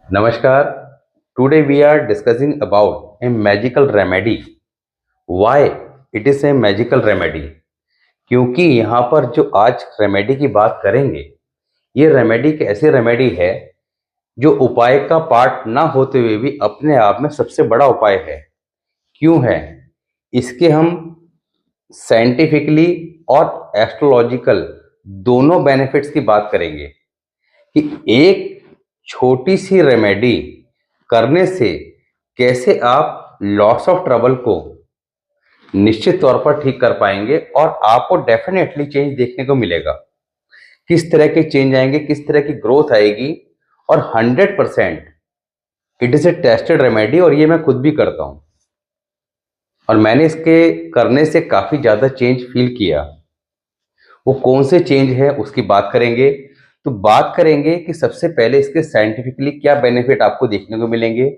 Namaskar. Today we are discussing about a magical remedy. Why it is a magical remedy? क्योंकि यहाँ पर जो आज रेमेडी की बात करेंगे, ये रेमेडी एक ऐसी रेमेडी है जो उपाय का पार्ट ना होते हुए भी अपने आप में सबसे बड़ा उपाय है। क्यों है? इसके हम साइंटिफिकली और एस्ट्रोलॉजिकल दोनों बेनिफिट्स की बात करेंगे कि एक छोटी सी रेमेडी करने से कैसे आप लॉट्स ऑफ ट्रबल को निश्चित तौर पर ठीक कर पाएंगे और आपको डेफिनेटली चेंज देखने को मिलेगा। किस तरह के चेंज आएंगे, किस तरह की ग्रोथ आएगी और 100% it is a tested remedy और ये मैं खुद भी करता हूं और मैंने इसके करने से काफी ज्यादा चेंज फील किया। वो कौन से चेंज है उसकी बात करेंगे। तो बात करेंगे कि सबसे पहले इसके साइंटिफिकली क्या बेनिफिट आपको देखने को मिलेंगे,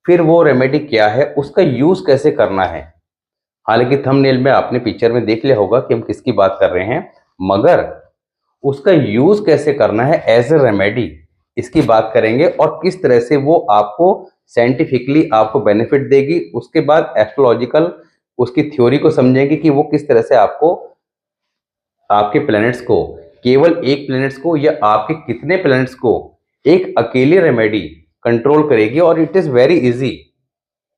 फिर वो रेमेडी क्या है, उसका यूज कैसे करना है। हालांकि थंबनेल में आपने पिक्चर में देख लिया होगा कि हम किसकी बात कर रहे हैं, मगर उसका यूज कैसे करना है एज ए रेमेडी, इसकी बात करेंगे और किस तरह से वो आपको साइंटिफिकली आपको बेनिफिट देगी। उसके बाद एस्ट्रोलॉजिकल उसकी थ्योरी को समझेंगे कि वो किस तरह से आपको आपके प्लैनेट्स को, केवल एक प्लैनेट्स को या आपके कितने प्लैनेट्स को एक अकेली रेमेडी कंट्रोल करेगी। और इट इज वेरी इजी,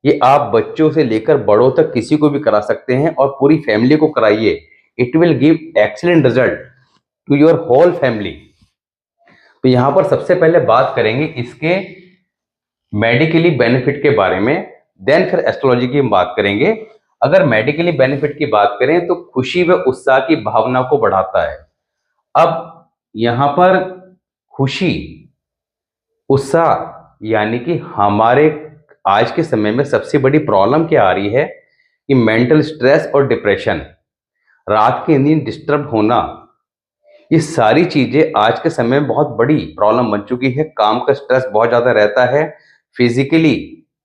ये आप बच्चों से लेकर बड़ों तक किसी को भी करा सकते हैं और पूरी फैमिली को कराइए। It will give excellent result to your whole family. तो यहां पर सबसे पहले बात करेंगे इसके मेडिकली बेनिफिट के बारे में, देन फिर एस्ट्रोलॉजी की बात करेंगे। अगर मेडिकली बेनिफिट की बात करें तो खुशी व उत्साह की भावना को बढ़ाता है। अब यहां पर खुशी, उत्साह यानी कि हमारे आज के समय में सबसे बड़ी प्रॉब्लम क्या आ रही है कि मेंटल स्ट्रेस और डिप्रेशन, रात की नींद डिस्टर्ब होना, ये सारी चीजें आज के समय में बहुत बड़ी प्रॉब्लम बन चुकी है। काम का स्ट्रेस बहुत ज्यादा रहता है, फिजिकली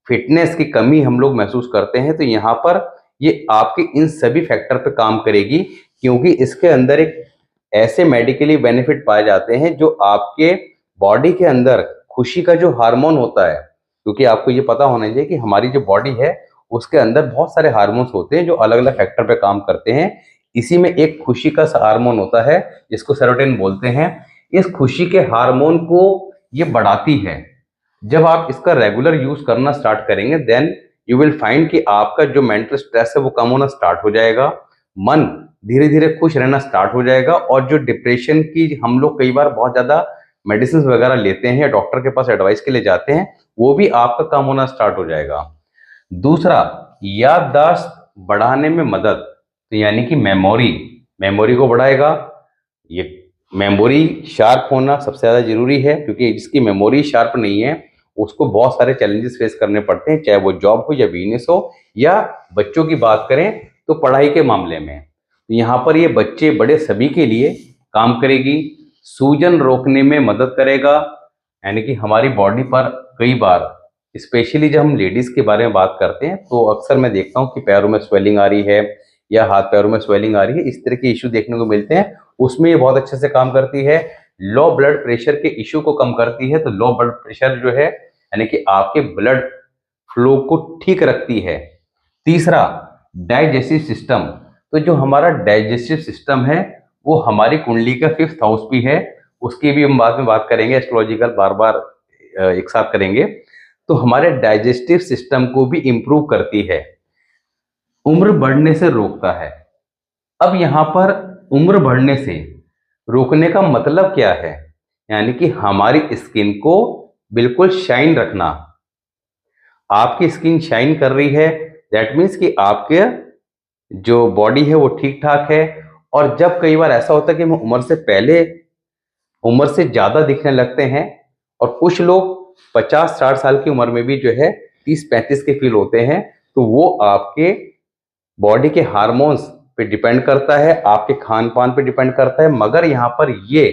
फिटनेस की कमी हम लोग महसूस करते हैं। तो यहाँ पर ये आपके इन सभी फैक्टर पे काम करेगी, क्योंकि इसके अंदर एक ऐसे मेडिकली बेनिफिट पाए जाते हैं जो आपके बॉडी के अंदर खुशी का जो हार्मोन होता है, क्योंकि आपको ये पता होना चाहिए कि हमारी जो बॉडी है उसके अंदर बहुत सारे हार्मोन्स होते हैं जो अलग अलग फैक्टर पे काम करते हैं। इसी में एक खुशी का हार्मोन होता है जिसको सेरोटोनिन बोलते हैं। इस खुशी के हार्मोन को ये बढ़ाती है। जब आप इसका रेगुलर यूज करना स्टार्ट करेंगे देन यू विल फाइंड कि आपका जो मेंटल स्ट्रेस है वो कम होना स्टार्ट हो जाएगा, मन धीरे धीरे खुश रहना स्टार्ट हो जाएगा और जो डिप्रेशन की हम लोग कई बार बहुत ज्यादा मेडिसिन वगैरह लेते हैं या डॉक्टर के पास एडवाइस के लिए जाते हैं, वो भी आपका कम होना स्टार्ट हो जाएगा। दूसरा, याददाश्त बढ़ाने में मदद, तो यानी कि मेमोरी, मेमोरी को बढ़ाएगा। ये मेमोरी शार्प होना सबसे ज्यादा जरूरी है, क्योंकि जिसकी मेमोरी शार्प नहीं है उसको बहुत सारे चैलेंजेस फेस करने पड़ते हैं, चाहे वो जॉब हो या बिजनेस हो या बच्चों की बात करें तो पढ़ाई के मामले में। तो यहाँ पर ये बच्चे बड़े सभी के लिए काम करेगी। सूजन रोकने में मदद करेगा, यानी कि हमारी बॉडी पर कई बार, स्पेशली जब हम लेडीज के बारे में बात करते हैं तो अक्सर मैं देखता हूँ कि पैरों में स्वेलिंग आ रही है या हाथ पैरों में स्वेलिंग आ रही है, इस तरह के इश्यू देखने को मिलते हैं। उसमें ये बहुत अच्छे से काम करती है। लो ब्लड प्रेशर के इश्यू को कम करती है। तो लो ब्लड प्रेशर जो है यानी कि आपके ब्लड फ्लो को ठीक रखती है। तीसरा, डाइजेस्टिव सिस्टम, तो जो हमारा डाइजेस्टिव सिस्टम है वो हमारी कुंडली का 5th हाउस भी है, उसकी भी हम बाद में बात करेंगे, एस्ट्रोलॉजिकल बार बार एक साथ करेंगे। तो हमारे डाइजेस्टिव सिस्टम को भी इंप्रूव करती है, उम्र बढ़ने से रोकता है। अब यहां पर उम्र बढ़ने से रोकने का मतलब क्या है, यानी कि हमारी स्किन को बिल्कुल शाइन रखना। आपकी स्किन शाइन कर रही है, दैट मीन्स कि आपके जो बॉडी है वो ठीक ठाक है। और जब कई बार ऐसा होता है कि हम उम्र से पहले, उम्र से ज्यादा दिखने लगते हैं और कुछ लोग 50-60 साल की उम्र में भी जो है 30-35 के फील होते हैं, तो वो आपके बॉडी के हार्मोन्स पे डिपेंड करता है, आपके खान पान पे डिपेंड करता है। मगर यहाँ पर ये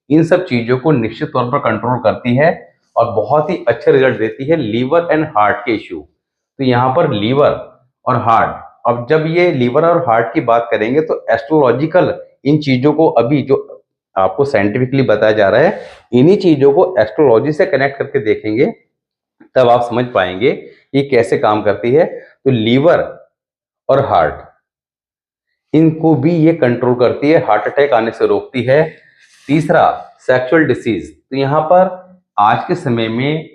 इन सब चीजों को निश्चित तौर पर कंट्रोल करती है और बहुत ही अच्छे रिजल्ट देती है लीवर एंड हार्ट के इश्यू। तो यहाँ पर लीवर और हार्ट, अब जब ये लीवर और हार्ट की बात करेंगे तो एस्ट्रोलॉजिकल इन चीजों को, अभी जो आपको साइंटिफिकली बताया जा रहा है, इन्हीं चीजों को एस्ट्रोलॉजी से कनेक्ट करके देखेंगे तब आप समझ पाएंगे ये कैसे काम करती है। तो लीवर और हार्ट, इनको भी ये कंट्रोल करती है, हार्ट अटैक आने से रोकती है। तीसरा, सेक्सुअल डिसीज। तो यहाँ पर आज के समय में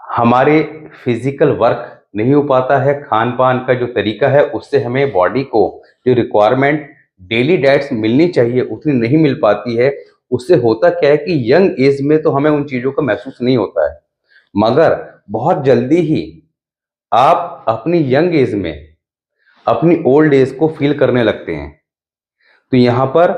हमारे फिजिकल वर्क नहीं हो पाता है, खान पान का जो तरीका है उससे हमें बॉडी को जो रिक्वायरमेंट डेली डाइट्स मिलनी चाहिए उतनी नहीं मिल पाती है। उससे होता क्या है कि यंग एज में तो हमें उन चीज़ों का महसूस नहीं होता है, मगर बहुत जल्दी ही आप अपनी यंग एज में अपनी ओल्ड एज को फील करने लगते हैं। तो यहाँ पर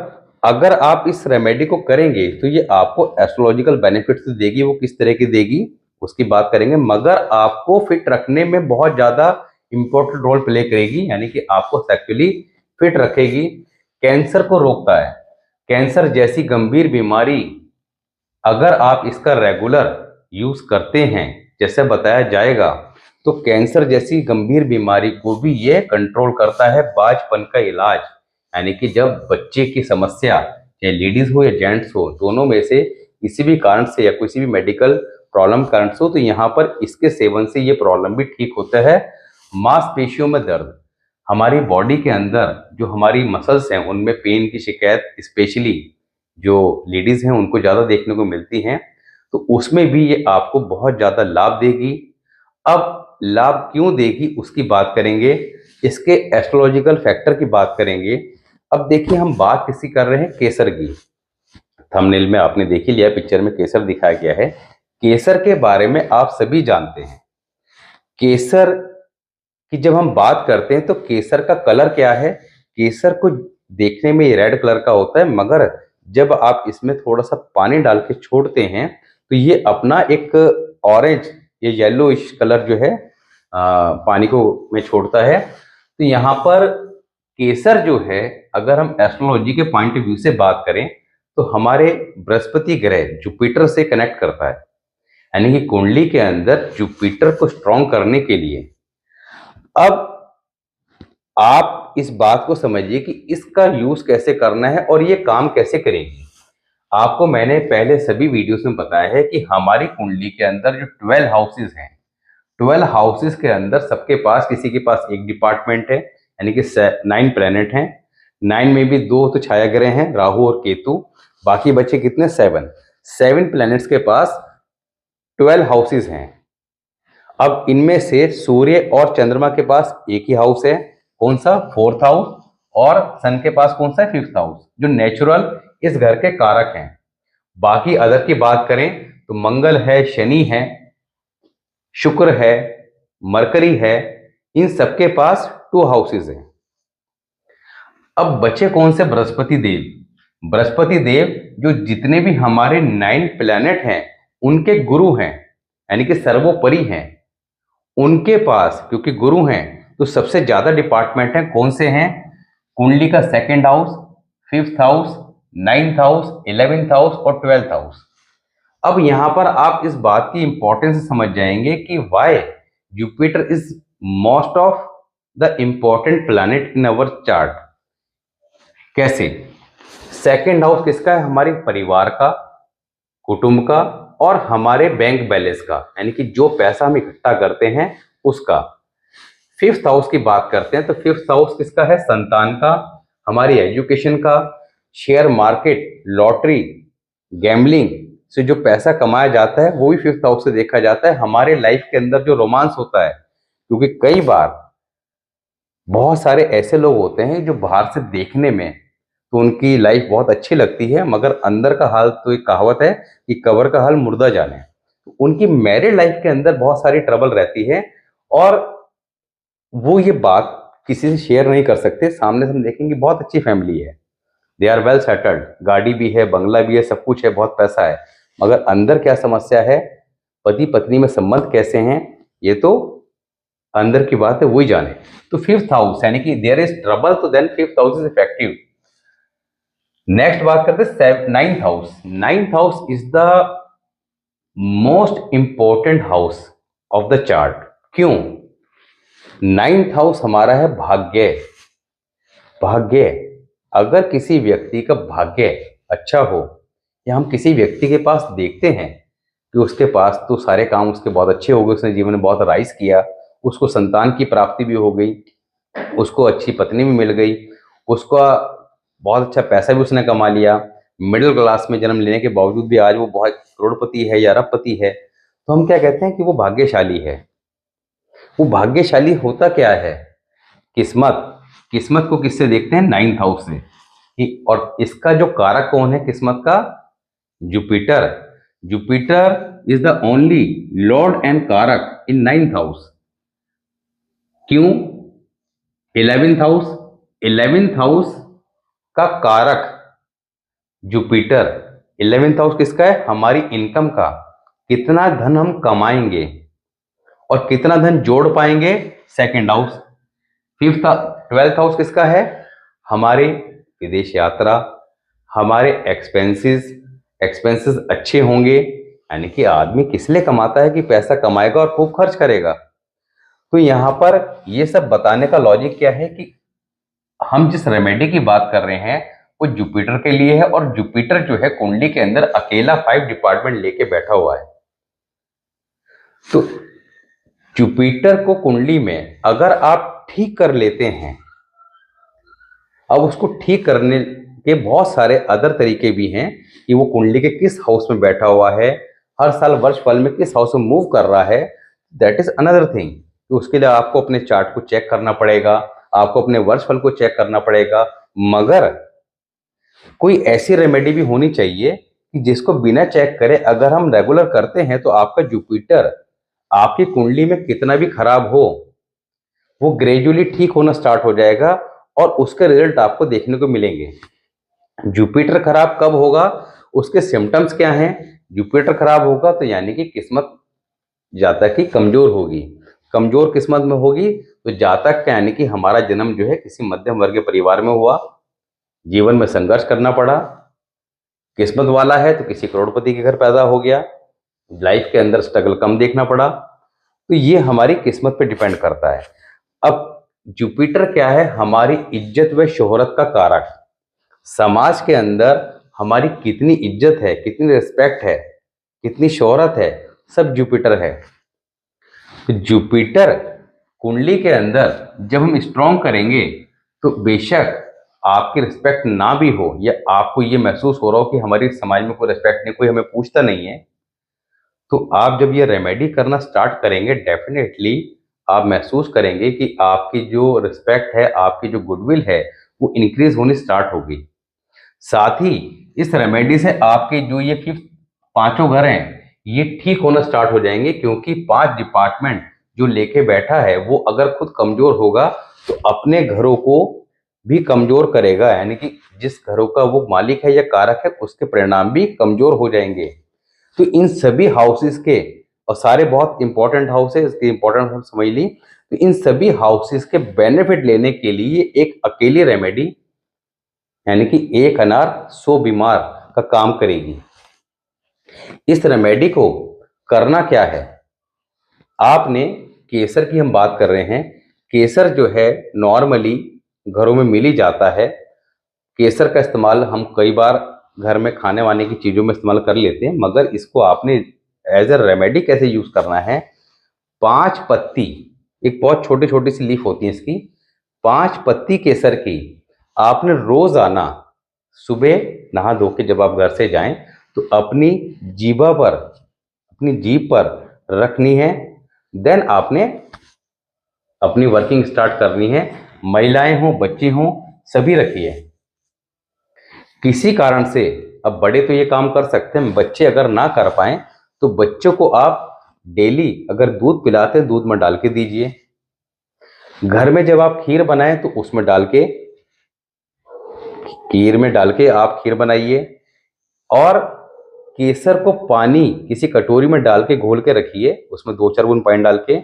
अगर आप इस रेमेडी को करेंगे तो ये आपको एस्ट्रोलॉजिकल बेनिफिट्स देगी। वो किस तरह की देगी उसकी बात करेंगे, मगर आपको फिट रखने में बहुत ज़्यादा इंपॉर्टेंट रोल प्ले करेगी, यानी कि आपको सेक्सुअली फिट रखेगी। कैंसर को रोकता है। कैंसर जैसी गंभीर बीमारी अगर आप इसका रेगुलर यूज करते हैं जैसे बताया जाएगा, तो कैंसर जैसी गंभीर बीमारी को भी ये कंट्रोल करता है। बाजपन का इलाज, यानी कि जब बच्चे की समस्या चाहे लेडीज हो या जेंट्स हो, दोनों में से किसी भी कारण से या किसी भी मेडिकल प्रॉब्लम कारण से हो, तो यहाँ पर इसके सेवन से ये प्रॉब्लम भी ठीक होता है। मांसपेशियों में दर्द, हमारी बॉडी के अंदर जो हमारी मसल्स हैं उनमें पेन की शिकायत स्पेशली जो लेडीज हैं उनको ज़्यादा देखने को मिलती हैं, तो उसमें भी ये आपको बहुत ज़्यादा लाभ देगी। अब लाभ क्यों देगी उसकी बात करेंगे, इसके एस्ट्रोलॉजिकल फैक्टर की बात करेंगे। अब देखिए हम बात किसी कर रहे हैं केसर की। थंबनेल में आपने देख ही लिया, पिक्चर में केसर दिखाया गया है। केसर के बारे में आप सभी जानते हैं। केसर की जब हम बात करते हैं तो केसर का कलर क्या है? केसर को देखने में ये रेड कलर का होता है, मगर जब आप इसमें थोड़ा सा पानी डाल के छोड़ते हैं तो ये अपना एक ऑरेंज या येलोइश कलर जो है पानी को में छोड़ता है। तो यहाँ पर केसर जो है, अगर हम एस्ट्रोलॉजी के पॉइंट ऑफ व्यू से बात करें तो हमारे बृहस्पति ग्रह जुपिटर से कनेक्ट करता है, यानी कि कुंडली के अंदर जुपिटर को स्ट्रॉन्ग करने के लिए। अब आप इस बात को समझिए कि इसका यूज कैसे करना है और ये काम कैसे करेगी। आपको मैंने पहले सभी वीडियोस में बताया है कि हमारी कुंडली के अंदर जो 12 हाउसेस हैं, 12 हाउसेस के अंदर सबके पास किसी के पास एक डिपार्टमेंट है, यानी कि 9 प्लैनेट हैं। 9 में भी 2 तो छाया ग्रह हैं, राहु और केतु, बाकी बचे कितने? 7 प्लैनेट्स के पास 12 हाउसेस हैं। अब इनमें से सूर्य और चंद्रमा के पास एक ही हाउस है, कौन सा? 4th house. और सन के पास कौन सा है? 5th हाउस, जो नेचुरल इस घर के कारक हैं। बाकी अदर की बात करें तो मंगल है, शनि है, शुक्र है, मरकरी है, इन सबके पास 2 हाउसेस हैं। अब बचे कौन से? बृहस्पति देव। बृहस्पति देव जो जितने भी हमारे 9 प्लैनेट हैं उनके गुरु हैं, यानी कि सर्वोपरि हैं। उनके पास क्योंकि गुरु हैं तो सबसे ज्यादा डिपार्टमेंट हैं, कौन से हैं? कुंडली का 2nd house, 5th house, 9th house, 11th house और 12th हाउस। अब यहां पर आप इस बात की इंपॉर्टेंस समझ जाएंगे कि why Jupiter is most of the important planet in our chart. कैसे? 2nd हाउस किसका है? हमारे परिवार का, कुटुंब का और हमारे बैंक बैलेंस का, यानी कि जो पैसा हम इकट्ठा करते हैं उसका। 5th हाउस की बात करते हैं तो 5th हाउस किसका है? संतान का, हमारी एजुकेशन का, शेयर मार्केट, लॉटरी, गैम्बलिंग से जो पैसा कमाया जाता है वो भी 5th हाउस से देखा जाता है। हमारे लाइफ के अंदर जो रोमांस होता है, क्योंकि कई बार बहुत सारे ऐसे लोग होते हैं जो बाहर से देखने में तो उनकी लाइफ बहुत अच्छी लगती है, मगर अंदर का हाल, तो एक कहावत है कि कब्र का हाल मुर्दा जाने। तो उनकी मैरिड लाइफ के अंदर बहुत सारी ट्रबल रहती है और वो ये बात किसी से शेयर नहीं कर सकते। सामने से हम देखेंगे बहुत अच्छी फैमिली है, दे आर वेल सेटल्ड, गाड़ी भी है, बंगला भी है, सब कुछ है, बहुत पैसा है, मगर अंदर क्या समस्या है, पति पत्नी में संबंध कैसे हैं, ये तो अंदर की बात है, वही जाने। तो 5th हाउस यानी कि देयर इज ट्रबल, तो then 5th house is effective. Next बात करते हैं 9th house. 9th house is the most important house of the chart. क्यों? 9th हाउस हमारा है भाग्य। भाग्य, अगर किसी व्यक्ति का भाग्य अच्छा हो या हम किसी व्यक्ति के पास देखते हैं कि उसके पास तो सारे काम उसके बहुत अच्छे हो गए, उसने जीवन में बहुत राइज किया, उसको संतान की प्राप्ति भी हो गई, उसको अच्छी पत्नी भी मिल गई, उसका बहुत अच्छा पैसा भी उसने कमा लिया, मिडिल क्लास में जन्म लेने के बावजूद भी आज वो बहुत करोड़पति है या अरबपति है, तो हम क्या कहते हैं कि वो भाग्यशाली है। वो भाग्यशाली होता क्या है? किस्मत। किस्मत को किससे देखते हैं? 9th हाउस से। और इसका जो कारक कौन है किस्मत का? Jupiter. Jupiter is the only Lord and कारक इन 9th हाउस। क्यों 11th हाउस? 11th हाउस का कारक जुपिटर। 11th हाउस किसका है? हमारी इनकम का। कितना धन हम कमाएंगे और कितना धन जोड़ पाएंगे, 2nd हाउस। 12th हाउस किसका है? हमारे विदेश यात्रा, हमारे एक्सपेंसेस। एक्सपेंसेस अच्छे होंगे, यानी कि आदमी किस लिए कमाता है? कि पैसा कमाएगा और खूब खर्च करेगा। तो यहाँ पर ये सब बताने का लॉजिक क्या है कि हम जिस रेमेडी की बात कर रहे हैं वो जुपिटर के लिए है, और जुपिटर जो है कुंडली के अंदर अकेला 5 डिपार्टमेंट लेके बैठा हुआ है। तो जुपिटर को कुंडली में अगर आप ठीक कर लेते हैं, अब उसको ठीक करने के बहुत सारे अदर तरीके भी हैं कि वो कुंडली के किस हाउस में बैठा हुआ है, हर साल वर्ष फल में किस हाउस में मूव कर रहा है, दैट इज अनदर थिंग। तो उसके लिए आपको अपने चार्ट को चेक करना पड़ेगा, आपको अपने वर्ष फल को चेक करना पड़ेगा। मगर कोई ऐसी रेमेडी भी होनी चाहिए कि जिसको बिना चेक करे अगर हम रेगुलर करते हैं तो आपका जुपिटर आपकी कुंडली में कितना भी खराब हो वो ग्रेजुअली ठीक होना स्टार्ट हो जाएगा और उसके रिजल्ट आपको देखने को मिलेंगे। जुपिटर खराब कब होगा, उसके सिम्टम्स क्या हैं? जुपिटर खराब होगा तो यानी कि किस्मत जातक की कमजोर होगी। कमजोर किस्मत में होगी तो जातक का यानी कि हमारा जन्म जो है किसी मध्यम वर्गीय परिवार में हुआ, जीवन में संघर्ष करना पड़ा, किस्मत वाला है तो किसी करोड़पति के घर पैदा हो गया, लाइफ के अंदर स्ट्रगल कम देखना पड़ा। तो ये हमारी किस्मत पे डिपेंड करता है। अब जुपिटर क्या है? हमारी इज्जत व शोहरत का कारक। समाज के अंदर हमारी कितनी इज्जत है, कितनी रिस्पेक्ट है, कितनी शोहरत है, सब जुपिटर है। तो जुपिटर कुंडली के अंदर जब हम स्ट्रॉन्ग करेंगे तो बेशक आपकी रिस्पेक्ट ना भी हो या आपको ये महसूस हो रहा हो कि हमारी समाज में कोई रिस्पेक्ट नहीं, कोई हमें पूछता नहीं है, तो आप जब ये रेमेडी करना स्टार्ट करेंगे डेफिनेटली आप महसूस करेंगे कि आपकी जो रिस्पेक्ट है, आपकी जो गुडविल है वो इंक्रीज होनी स्टार्ट होगी। साथ ही इस रेमेडी से आपके जो ये 5 घर हैं ये ठीक होना स्टार्ट हो जाएंगे, क्योंकि 5 डिपार्टमेंट जो लेके बैठा है वो अगर खुद कमजोर होगा तो अपने घरों को भी कमजोर करेगा, यानी कि जिस घरों का वो मालिक है या कारक है उसके परिणाम भी कमजोर हो जाएंगे। तो इन सभी हाउसेस के, और सारे बहुत इंपॉर्टेंट हाउस है, इसके इंपॉर्टेंट हम समझ ली, तो इन सभी हाउसेस के बेनिफिट लेने के लिए एक अकेली रेमेडी यानी कि एक अनार 100 बीमार का काम करेगी। इस रेमेडी को करना क्या है? आपने केसर की हम बात कर रहे हैं, केसर जो है नॉर्मली घरों में मिल ही जाता है। केसर का इस्तेमाल हम कई बार घर में खाने वाने की चीज़ों में इस्तेमाल कर लेते हैं, मगर इसको आपने एज ए रेमेडी कैसे यूज़ करना है? 5 पत्ती, एक बहुत छोटी छोटी सी लीफ होती है इसकी, 5 पत्ती केसर की आपने रोजाना सुबह नहा धो के जब आप घर से जाएं तो अपनी जीभा पर, अपनी जीभ पर रखनी है। देन आपने अपनी वर्किंग स्टार्ट करनी है। महिलाएं हों, बच्चे हों, सभी रखिए। किसी कारण से, अब बड़े तो ये काम कर सकते हैं, बच्चे अगर ना कर पाए तो बच्चों को आप डेली अगर दूध पिलाते हैं दूध में डाल के दीजिए। घर में जब आप खीर बनाएं तो उसमें डाल के, खीर में डाल के आप खीर बनाइए, और केसर को पानी किसी कटोरी में डाल के घोल के रखिए, उसमें 2-4 बूंद पानी डाल के,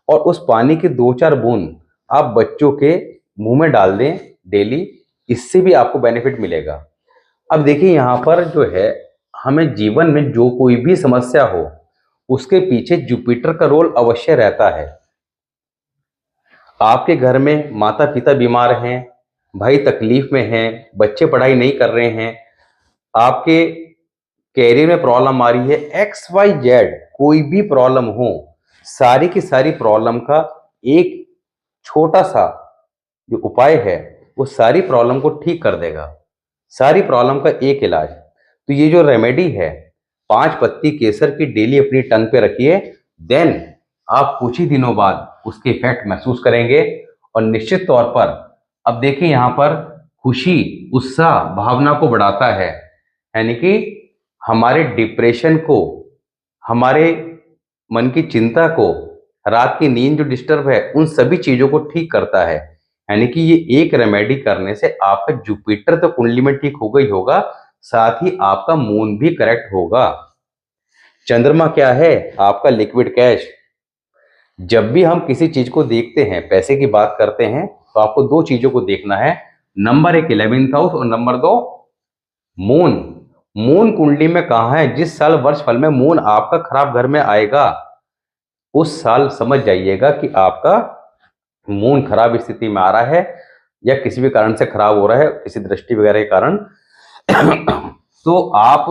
और उस पानी के 2-4 बूंद आप बच्चों के मुंह में डाल दें डेली। इससे भी आपको बेनिफिट मिलेगा। अब देखिए यहाँ पर जो है, हमें जीवन में जो कोई भी समस्या हो उसके पीछे जुपिटर का रोल अवश्य रहता है। आपके घर में माता पिता बीमार हैं, भाई तकलीफ में हैं, बच्चे पढ़ाई नहीं कर रहे हैं, आपके कैरियर में प्रॉब्लम आ रही है, एक्स वाई जेड कोई भी प्रॉब्लम हो, सारी की सारी प्रॉब्लम का एक छोटा सा जो उपाय है वो सारी प्रॉब्लम को ठीक कर देगा, सारी प्रॉब्लम का एक इलाज। तो ये जो रेमेडी है, 5 पत्ती केसर की डेली अपनी टंग पे रखिए, देन आप कुछ ही दिनों बाद उसके इफेक्ट महसूस करेंगे। और निश्चित तौर पर अब देखिए यहाँ पर खुशी उत्साह भावना को बढ़ाता है, यानी कि हमारे डिप्रेशन को, हमारे मन की चिंता को, रात की नींद जो डिस्टर्ब है उन सभी चीजों को ठीक करता है। यानी कि ये एक रेमेडी करने से आपका जुपिटर तो कुंडली में ठीक होगा ही होगा, साथ ही आपका मून भी करेक्ट होगा। चंद्रमा क्या है? आपका लिक्विड कैश। जब भी हम किसी चीज को देखते हैं, पैसे की बात करते हैं, तो आपको दो चीजों को देखना है। नंबर एक 11th हाउस और नंबर दो मून। मून कुंडली में कहां है? जिस साल वर्ष फल में मून आपका खराब घर में आएगा उस साल समझ जाइएगा कि आपका मून खराब स्थिति में आ रहा है या किसी भी कारण से खराब हो रहा है, किसी दृष्टि वगैरह के कारण। तो आप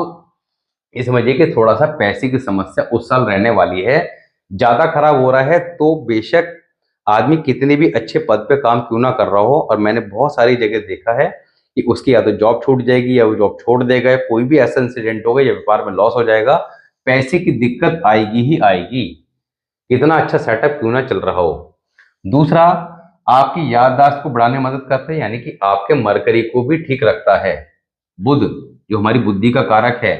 ये समझिए कि थोड़ा सा पैसे की समस्या उस साल रहने वाली है। ज्यादा खराब हो रहा है तो बेशक आदमी कितने भी अच्छे पद पे काम क्यों ना कर रहा हो, और मैंने बहुत सारी जगह देखा है कि उसकी या तो जॉब छूट जाएगी या वो जॉब छोड़ देगा, या कोई भी ऐसा इंसिडेंट होगा या व्यापार में लॉस हो जाएगा, पैसे की दिक्कत आएगी ही आएगी, कितना अच्छा सेटअप क्यों ना चल रहा हो। दूसरा, आपकी याददाश्त को बढ़ाने में मदद करता है, यानी कि आपके मरकरी को भी ठीक रखता है। बुध जो हमारी बुद्धि का कारक है,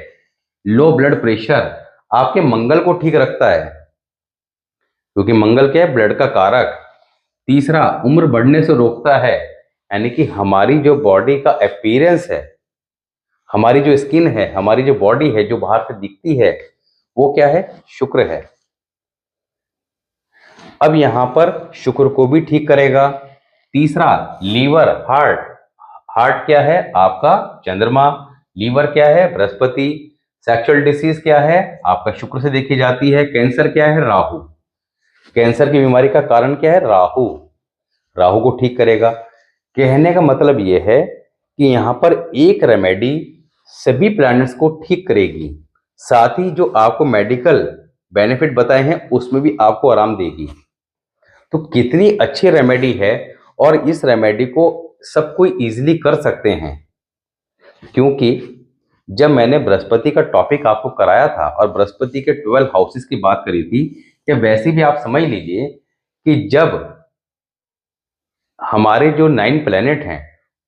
लो ब्लड प्रेशर, आपके मंगल को ठीक रखता है, क्योंकि मंगल क्या है? ब्लड का कारक। तीसरा, उम्र बढ़ने से रोकता है, यानी कि हमारी जो बॉडी का अपीयरेंस है, हमारी जो स्किन है, हमारी जो बॉडी है जो बाहर से दिखती है, वो क्या है? शुक्र है। अब यहां पर शुक्र को भी ठीक करेगा। तीसरा, लीवर, हार्ट। हार्ट क्या है? आपका चंद्रमा। लीवर क्या है? बृहस्पति। सेक्सुअल डिसीज क्या है? आपका शुक्र से देखी जाती है। कैंसर क्या है? राहु। कैंसर की बीमारी का कारण क्या है? राहु। राहु को ठीक करेगा। कहने का मतलब यह है कि यहां पर एक रेमेडी सभी प्लैनेट्स को ठीक करेगी, साथ ही जो आपको मेडिकल बेनिफिट बताए हैं उसमें भी आपको आराम देगी। तो कितनी अच्छी रेमेडी है, और इस रेमेडी को सब कोई इजीली कर सकते हैं, क्योंकि जब मैंने बृहस्पति का टॉपिक आपको कराया था और बृहस्पति के 12 हाउसेस की बात करी थी, या वैसे भी आप समझ लीजिए कि जब हमारे जो 9 प्लेनेट हैं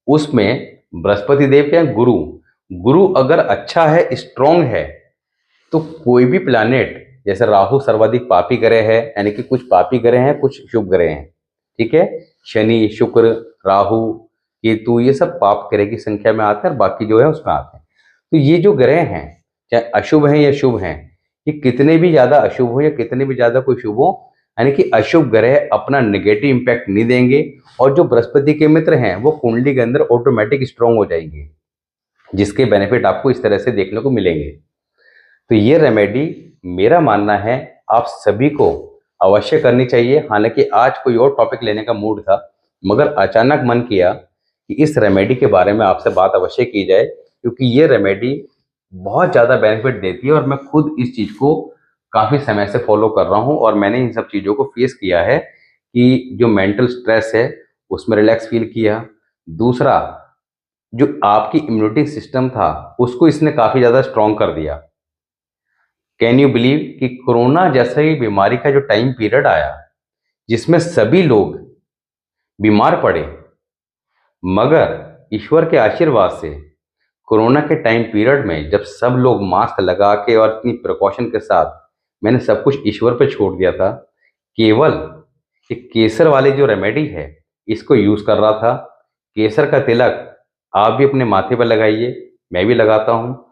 उसमें बृहस्पति देव के गुरु, गुरु अगर अच्छा है, स्ट्रांग है, तो कोई भी प्लैनेट, जैसे राहु सर्वाधिक पापी ग्रह है, यानी कि कुछ पापी ग्रह हैं कुछ शुभ ग्रह हैं, ठीक है। शनि, शुक्र, राहु, केतु, ये सब पाप ग्रह की संख्या में आते हैं और बाकी जो है उसमें आते हैं। तो ये जो ग्रह हैं, चाहे अशुभ हैं या शुभ हैं, ये कितने भी ज्यादा अशुभ हो या कितने भी ज्यादा कोई शुभ हो, यानी कि अशुभ ग्रह अपना नेगेटिव इंपैक्ट नहीं देंगे, और जो बृहस्पति के मित्र हैं वो कुंडली के अंदर ऑटोमेटिक स्ट्रांग हो जाएंगे, जिसके बेनिफिट आपको इस तरह से देखने को मिलेंगे। तो ये रेमेडी मेरा मानना है आप सभी को अवश्य करनी चाहिए। हालांकि आज कोई और टॉपिक लेने का मूड था, मगर अचानक मन किया कि इस रेमेडी के बारे में आपसे बात अवश्य की जाए, क्योंकि ये रेमेडी बहुत ज़्यादा बेनिफिट देती है और मैं खुद इस चीज़ को काफ़ी समय से फॉलो कर रहा हूँ, और मैंने इन सब चीज़ों को फेस किया है कि जो मेंटल स्ट्रेस है उसमें रिलैक्स फील किया। दूसरा, जो आपकी इम्यूनिटी सिस्टम था उसको इसने काफ़ी ज़्यादा स्ट्रॉन्ग कर दिया। कैन यू बिलीव कि कोरोना जैसा ही बीमारी का जो टाइम पीरियड आया जिसमें सभी लोग बीमार पड़े, मगर ईश्वर के आशीर्वाद से कोरोना के टाइम पीरियड में जब सब लोग मास्क लगा के और इतनी प्रिकॉशन के साथ, मैंने सब कुछ ईश्वर पे छोड़ दिया था, केवल एक केसर वाली जो रेमेडी है इसको यूज कर रहा था। केसर का तिलक आप भी अपने माथे पर लगाइए, मैं भी लगाता हूँ,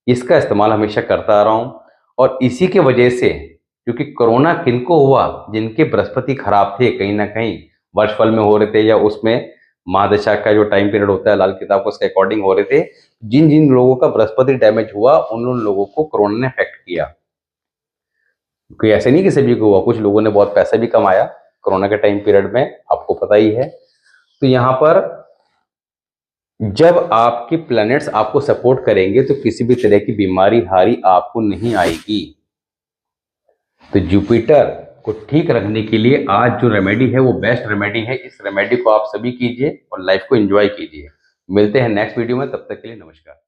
इसका इस्तेमाल हमेशा करता आ रहा हूँ। और इसी के वजह से, क्योंकि कोरोना किनको हुआ? जिनके बृहस्पति खराब थे, कहीं ना कहीं वर्षफल में हो रहे थे या उसमें महादशा का जो टाइम पीरियड होता है लाल किताब को उसके अकॉर्डिंग हो रहे थे, जिन जिन लोगों का बृहस्पति डैमेज हुआ उन लोगों को कोरोना ने अफेक्ट किया। कोई ऐसे नहीं कि सभी को हुआ, कुछ लोगों ने बहुत पैसा भी कमाया कोरोना के टाइम पीरियड में, आपको पता ही है। तो यहाँ पर जब आपके प्लैनेट्स आपको सपोर्ट करेंगे तो किसी भी तरह की बीमारी हारी आपको नहीं आएगी। तो जुपिटर को ठीक रखने के लिए आज जो रेमेडी है वो बेस्ट रेमेडी है। इस रेमेडी को आप सभी कीजिए और लाइफ को एंजॉय कीजिए। मिलते हैं नेक्स्ट वीडियो में, तब तक के लिए नमस्कार।